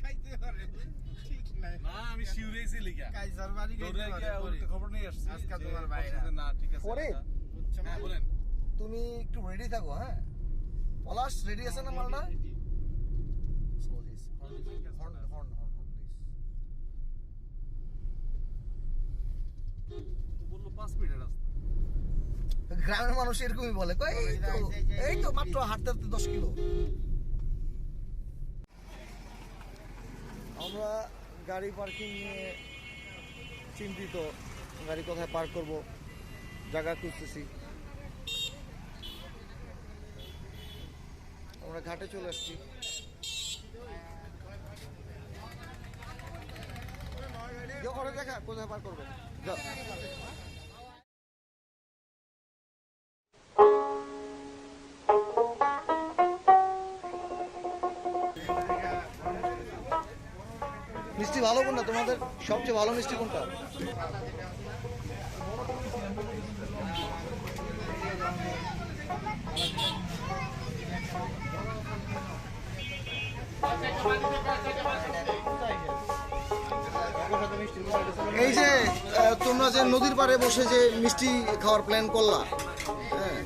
খাইতে পারে ঠিক নাই না আমি শিউরেইছি লিখা কাইজার বাড়ি তোরে কি খবর নিয়ে আসছি আজকে তোমার ভাইরা না ঠিক আছে পরে হ্যাঁ বলেন তুমি একটু রেডি থাকো হ্যাঁ পলাশ রেডি আছে না মালটা হর্ন তো বললো 5 মিনিটের রাস্তা গ্রামের মানুষ এরকমই বলে এই তো মাত্র হাঁটতে হাঁটতে 10 কিলো আমরা গাড়ি পার্কিং নিয়ে চিন্তিত গাড়ি কোথায় পার্ক করব জায়গা খুঁজতেছি আমরা ঘাটে চলে আসছি দেখা কোথায় পার্ক করবে মিষ্টি ভালো কোনটা তোমাদের সবচেয়ে ভালো মিষ্টি কোনটা এই যে তোমরা যে নদীর পাড়ে বসে যে মিষ্টি খাওয়ার প্ল্যান করলা হ্যাঁ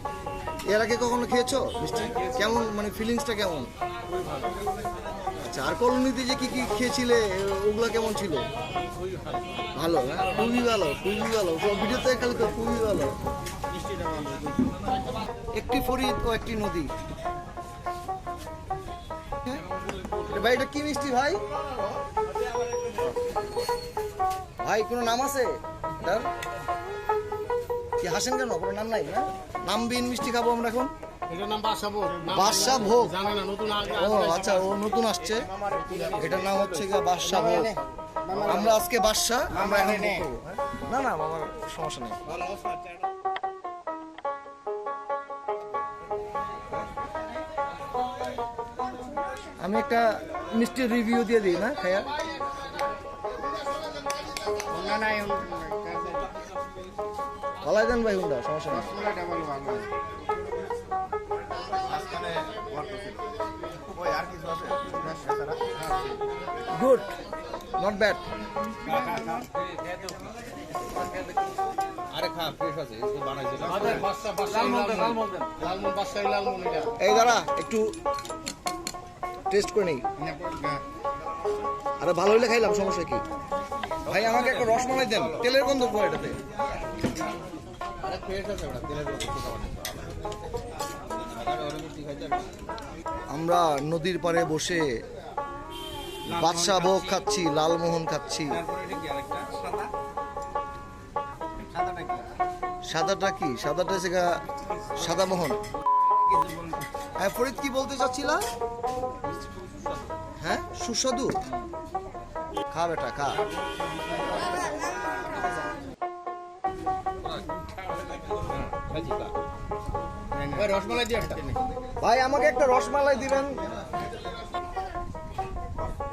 এর আগে কখনো খেয়েছো মিষ্টি কেমন মানে ফিলিংসটা কেমন আচ্ছা আর কলোনিতে যে কি কি খেয়েছিলে ওগুলা কেমন ছিল ভালো হ্যাঁ খুবই ভালো ভিডিওতে খালি তো খুবই ভালো একটি ফরিদ ও একটি নদী ভাই এটা কি মিষ্টি ভাই ভাই কোনো নাম আছে এটার কি হাসেন কেন কোনো নাম নাই না নামবিহীন মিষ্টি খাবো আমরা এখন বাদশা ভোগ ও আচ্ছা ও নতুন আসছে এটার নাম হচ্ছে বাদশা ভোগ আমরা আজকে বাদশা আমরা এখন ভোগ করবো না না আমার সমস্যা নেই আমি একটা মিষ্টির রিভিউ দিয়ে দিই না খায়া ভালো দেন ভাই হুন্ডা সমস্যা নেই গুড নট ব্যাড আরে খা ফ্রেশ আছে এই বানাইছে এই দাঁড়া একটু টেস্ট করে নেই আরে ভালো হইলে খাইলাম সমস্যা কি ভাই আমাকে একটা রসমালাই দেন তেলের গন্ধ পড়ে এটাতে আরে ফ্রেশ আছে ওটা তেলের গন্ধ আমরা নদীর পাড়ে বসে বাদশা ভোগ খাচ্ছি লালমোহন খাচ্ছি সাদাটা কি সাদাটা হচ্ছে সাদা মোহন হ্যাঁ ফরিদ কি বলতে চাচ্ছিলা হ্যাঁ সুস্বাদু খা বেটা খা ভাই আমাকে একটা রসমালাই দিবেন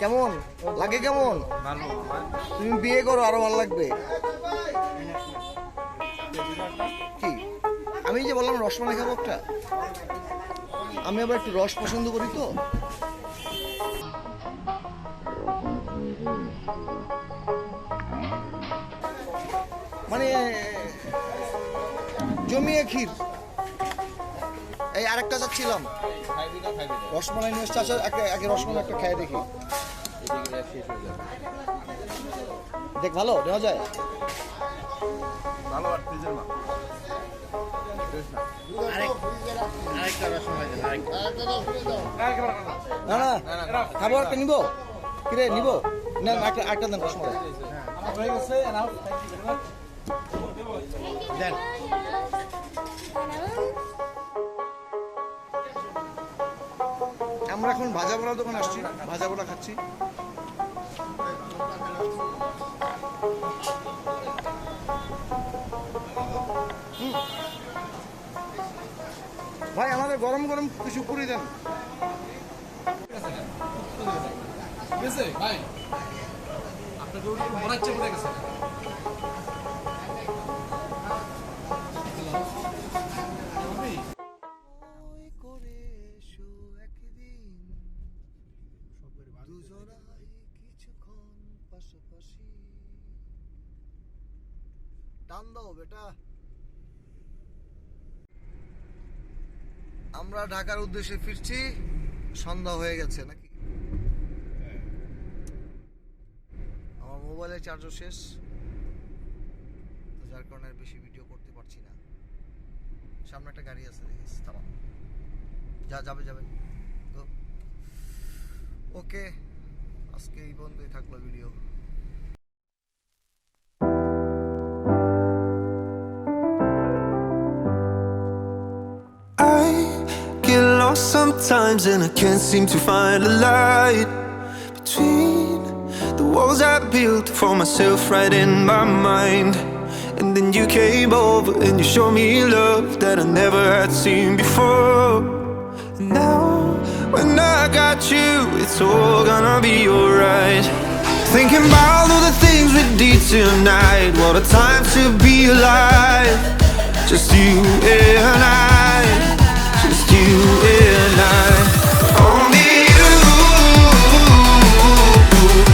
কেমন লাগে কেমন তুমি বিয়ে করো আরো ভালো লাগবে কি আমি যে বললাম রসমালাই খাবো একটা আমি আবার একটু রস পছন্দ করি তো মানে জমিয়ে ক্ষীর এই আরেকটা যাচ্ছিলাম রসমালাই নিয়ে এসছে আগে রসমালাই একটা খেয়ে দেখি দেখ ভালো দেওয়া যায় ভালো আর ফ্রিজের মাল না না খাবো একটা নিবো কিরে নিবো না একটা দেন রসমালাই দেন আমরা এখন ভাজা পোড়া দোকানে আসছি ভাজা পোড়া খাচ্ছি ভাই আমাদের গরম গরম কিছু পুরি দেন ভাই আপনাদের মরাচ্ছে পড়ে গেছে পাশাপাশি টান দাও বেটা। আমরা ঢাকার উদ্দেশ্যে ফিরছি, সন্ধ্যা হয়ে গেছে নাকি? আমার মোবাইলের চার্জও শেষ, তো যার কারণে আর বেশি ভিডিও করতে পারছি না। সামনে একটা গাড়ি আছে, দেখিস, থামা, যাবে তো ওকে, আজকে এই বন্ধই থাকলো video. I get lost sometimes and I can't seem to find a light between the walls I built for myself right in my mind. And then you came over and you showed me love that I never had seen before. And now when I got you, it's all gonna be alright. Thinking about all the things we did tonight, what a time to be alive. Just you and I, just you and I. Only you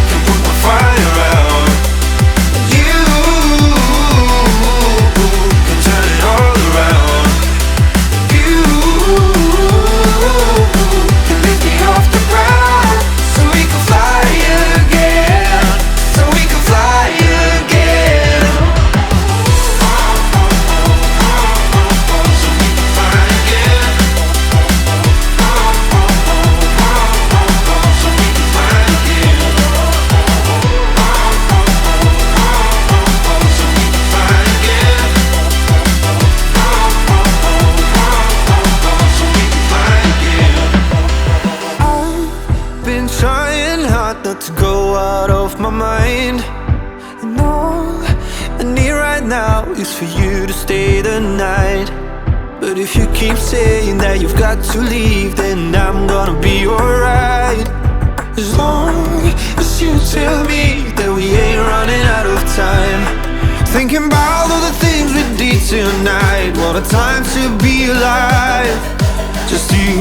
can put my fire out. You can turn it all around. You can lift me off the ground, so we can fly again, so we can fly again. Been trying hard not to go out of my mind, and all I need right now is for you to stay the night. But if you keep saying that you've got to leave, then I'm gonna be alright. As long as you tell me that we ain't running out of time. Thinking about all the things we did tonight, what a time to be alive. Just you